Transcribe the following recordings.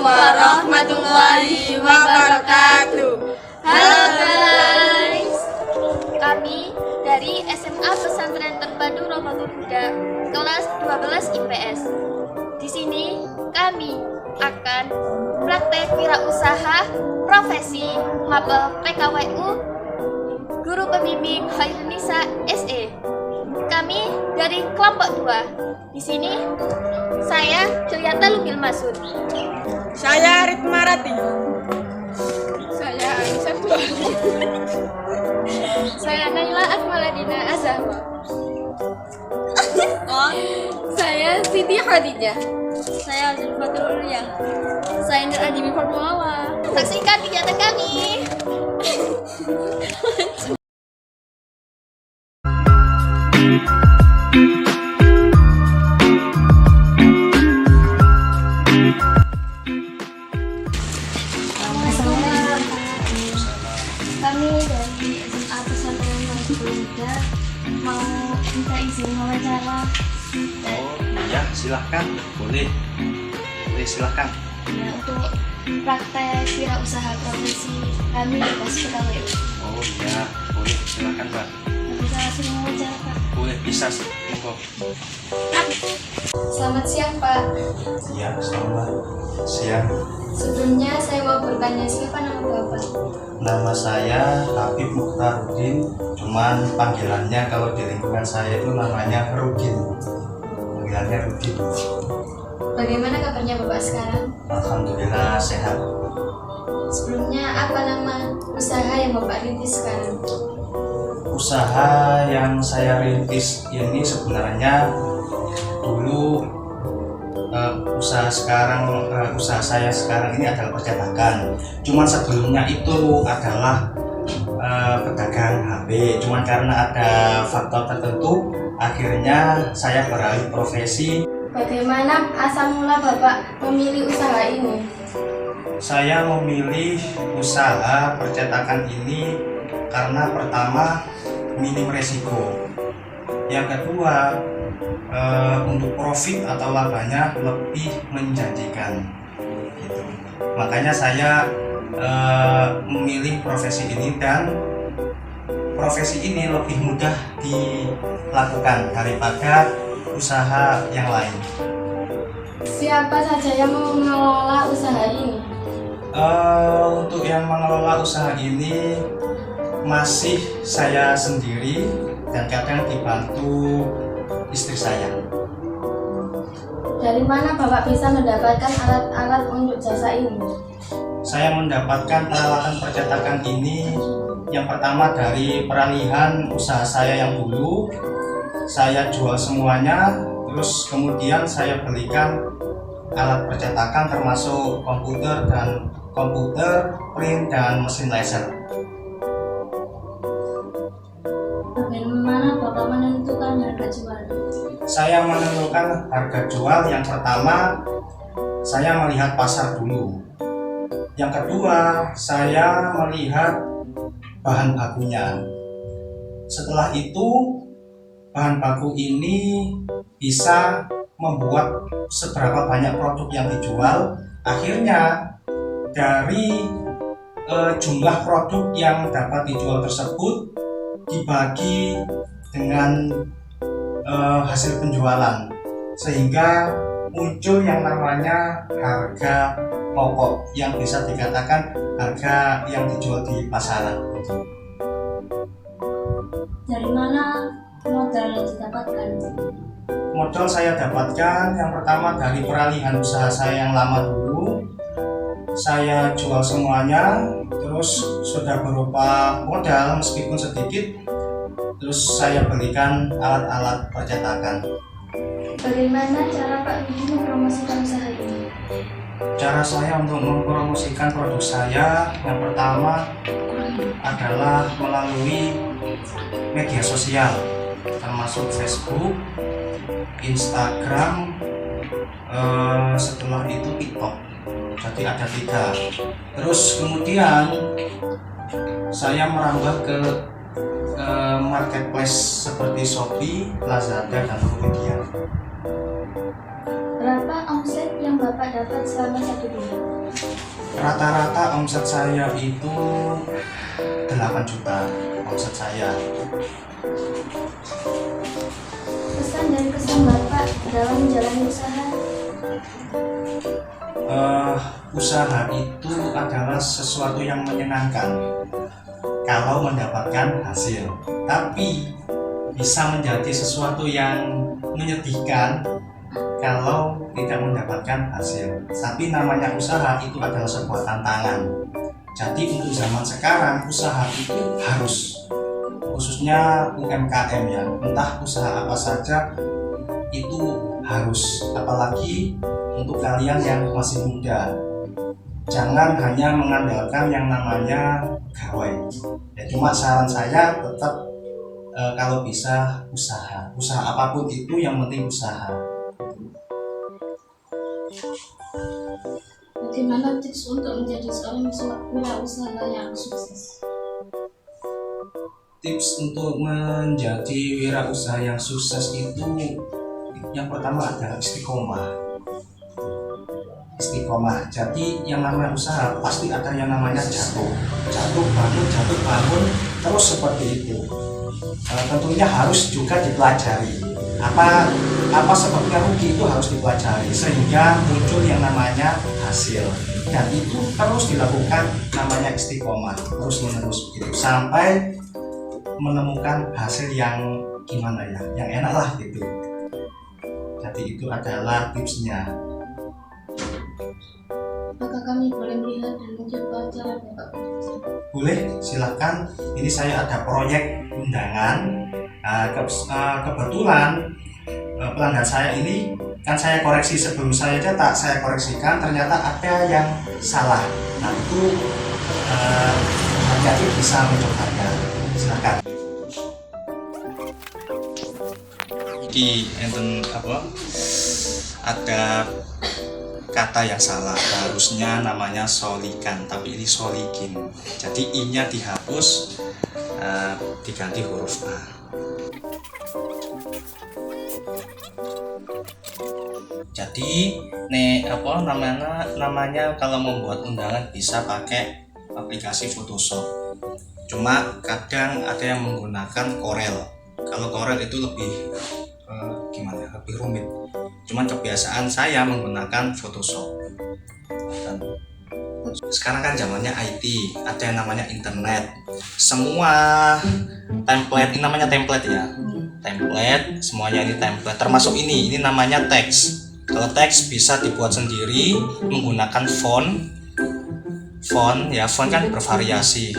warahmatullahi wabarakatuh. Halo guys, kami dari SMA Pesantren Terpadu Romatul Huda kelas 12 IPS. Di sini kami akan praktek wirausaha profesi mapel PKWU Guru Pembimbing Khairunisa SE. Kami dari kelompok 2. Di sini saya Julianta Lubil Masud. Saya Ritma Rati. Saya Aisyah Bukhari. Saya Naila Akmaladina Azahra. Saya Siti Khadijah. Saya Zulfatul Ulia. Saya Nur Adimi Formuala. Saksikan kegiatan kami. Kami dari SMA Pesantren Romatul Huda mau minta izin wawancara. Oh iya, silahkan, boleh silahkan. Ya, untuk praktek wirausaha profesi kami di pos PKWU. Oh iya, boleh silahkan Mbak. Bisa langsung wawancara Pak. Boleh, bisa monggo. Selamat siang Pak. Iya, selamat siang. Sebelumnya saya mau bertanya, siapa nama Bapak? Nama saya Habib Mukhtaruddin, cuman panggilannya kalau di lingkungan saya itu namanya Rudin. Panggilannya Rudin. Bagaimana kabarnya Bapak sekarang? Alhamdulillah sehat. Sebelumnya apa nama usaha yang Bapak rintis sekarang? Usaha yang saya rintis ini sebenarnya dulu usaha saya sekarang ini adalah percetakan. Cuman sebelumnya itu adalah pedagang HP. Cuman karena ada faktor tertentu, akhirnya saya beralih profesi. Bagaimana asal mula Bapak memilih usaha ini? Saya memilih usaha percetakan ini karena pertama minim resiko. Yang kedua, untuk profit atau labanya lebih menjanjikan gitu. Makanya saya memilih profesi ini, dan profesi ini lebih mudah dilakukan daripada usaha yang lain. Siapa saja yang mau mengelola usaha ini? Untuk yang mengelola usaha ini masih saya sendiri dan kadang dibantu istri saya. Dari mana Bapak bisa mendapatkan alat-alat untuk jasa ini? Saya mendapatkan peralatan percetakan ini yang pertama dari peralihan usaha saya yang dulu. Saya jual semuanya, terus kemudian saya belikan alat percetakan termasuk komputer, print, dan mesin laser. Bagaimana Bapak menentukan harga jual? Saya menentukan harga jual, yang pertama saya melihat pasar dulu. Yang kedua, saya melihat bahan bakunya. Setelah itu, bahan baku ini bisa membuat seberapa banyak produk yang dijual. Akhirnya dari jumlah produk yang dapat dijual tersebut dibagi dengan hasil penjualan, sehingga muncul yang namanya harga pokok yang bisa dikatakan harga yang dijual di pasaran. Dari mana modal yang didapatkan? Modal saya dapatkan yang pertama dari peralihan usaha saya yang lama dulu. Saya jual semuanya, terus sudah berupa modal meskipun sedikit, terus saya belikan alat-alat percetakan. Bagaimana cara Pak Rudi mempromosikan usaha ini? Cara saya untuk mempromosikan produk saya yang pertama adalah melalui media sosial, termasuk Facebook, Instagram, setelah itu TikTok. Jadi ada 3. Terus kemudian saya merambah ke marketplace seperti Shopee, Lazada, dan Tokopedia. Berapa omset yang Bapak dapat selama 1 bulan? Rata-rata omset saya itu 8 juta omset saya. Pesan dan kesan Bapak dalam menjalani usaha? Usaha itu adalah sesuatu yang menyenangkan kalau mendapatkan hasil, tapi bisa menjadi sesuatu yang menyedihkan kalau tidak mendapatkan hasil. Tapi namanya usaha itu adalah sebuah tantangan. Jadi untuk zaman sekarang usaha itu harus, khususnya UMKM ya, entah usaha apa saja itu harus, apalagi untuk kalian yang masih muda. Jangan hanya mengandalkan yang namanya gawai. Ya, cuma saran saya tetap kalau bisa usaha apapun itu yang penting usaha. Bagaimana tips untuk menjadi seorang wirausaha yang sukses? Tips untuk menjadi wirausaha yang sukses itu yang pertama adalah istiqomah. Jadi yang namanya usaha pasti ada yang namanya jatuh bangun terus seperti itu. Tentunya harus juga dipelajari apa sebabnya rugi, itu harus dipelajari sehingga muncul yang namanya hasil, dan itu terus dilakukan namanya istiqomah terus menerus gitu sampai menemukan hasil yang gimana ya, yang enak lah gitu. Jadi itu adalah tipsnya. Apakah kami boleh melihat dan mencoba cara Bapak bekerja? Boleh, silahkan. Ini saya ada proyek undangan. Kebetulan pelanggan saya ini kan saya koreksi sebelum saya cetak, saya koreksikan ternyata ada yang salah. Nah itu hati-hati bisa mencobanya. Silahkan. Di enten ada kata yang salah, harusnya namanya solikan tapi ini solikin, jadi i nya dihapus, diganti huruf a. Jadi namanya kalau membuat undangan bisa pakai aplikasi Photoshop, cuma kadang ada yang menggunakan Corel. Kalau Corel itu lebih lebih rumit, cuman kebiasaan saya menggunakan Photoshop. Dan sekarang kan zamannya IT, ada yang namanya internet, semua template, ini namanya template ya, template, semuanya ini template, termasuk ini namanya teks. Kalau teks bisa dibuat sendiri menggunakan font kan bervariasi,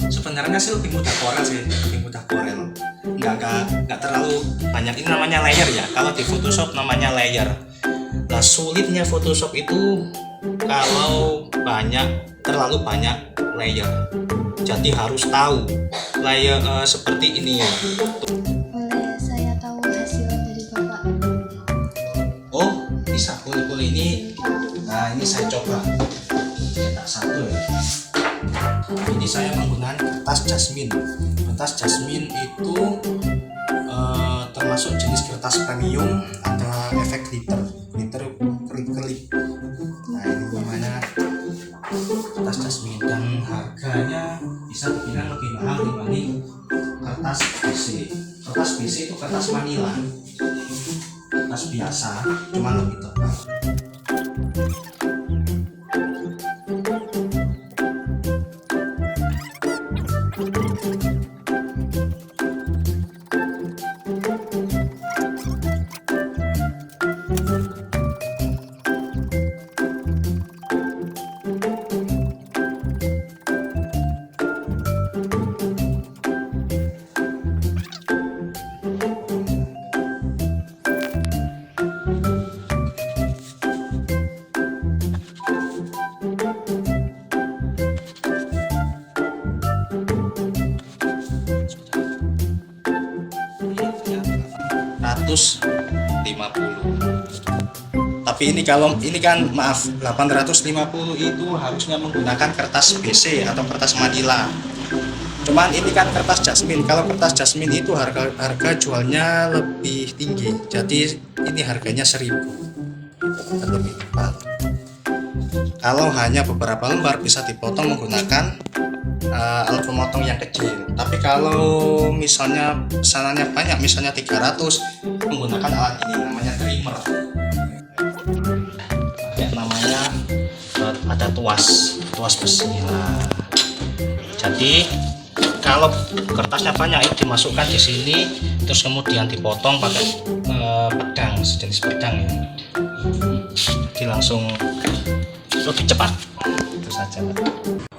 sebenarnya sih lebih mudah Corel, nggak terlalu banyak. Ini namanya layer ya, kalau di Photoshop namanya layer. Nah sulitnya Photoshop itu kalau terlalu banyak layer, jadi harus tahu layer seperti ini ya. Boleh saya tahu hasil dari Bapak? Oh bisa, boleh ini. Nah ini saya coba cetak satu ya. Ini saya menggunakan kertas jasmine itu termasuk jenis kertas premium, ada efek glitter kelip. Nah ini namanya kertas jasmine dan harganya bisa dibilang lebih mahal dibanding kertas BC. Kertas BC itu kertas Manila, kertas biasa cuma lebih tebal. Tapi ini kan maaf 850 itu harusnya menggunakan kertas BC atau kertas Manila. Cuman ini kan kertas jasmine. Kalau kertas jasmine itu harga jualnya lebih tinggi. Jadi ini harganya 1000 lebih tepat. Kalau hanya beberapa lembar bisa dipotong menggunakan alat pemotong yang kecil. Tapi kalau misalnya pesanannya banyak, misalnya 300, menggunakan alat ini namanya trimmer. Ya, namanya ada tuas besi. Nah, jadi kalau kertasnya banyak itu dimasukkan di sini, terus kemudian dipotong pakai pedang, sejenis pedang ini. Jadi langsung lebih cepat. Itu saja, Pak.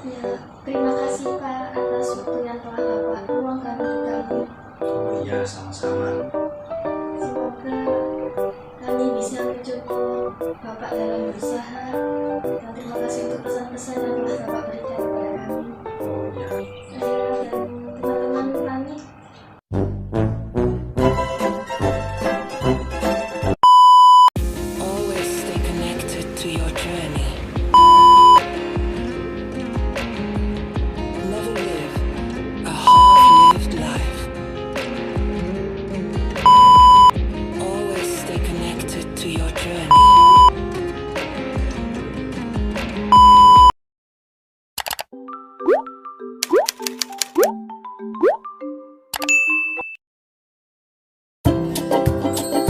Ya, terima kasih Pak atas waktu yang telah Bapak luangkan untuk kami. Oh iya, sama-sama. Semoga kami bisa mendukung Bapak dalam berusaha, dan terima kasih untuk pesan-pesan yang telah Bapak berikan kepada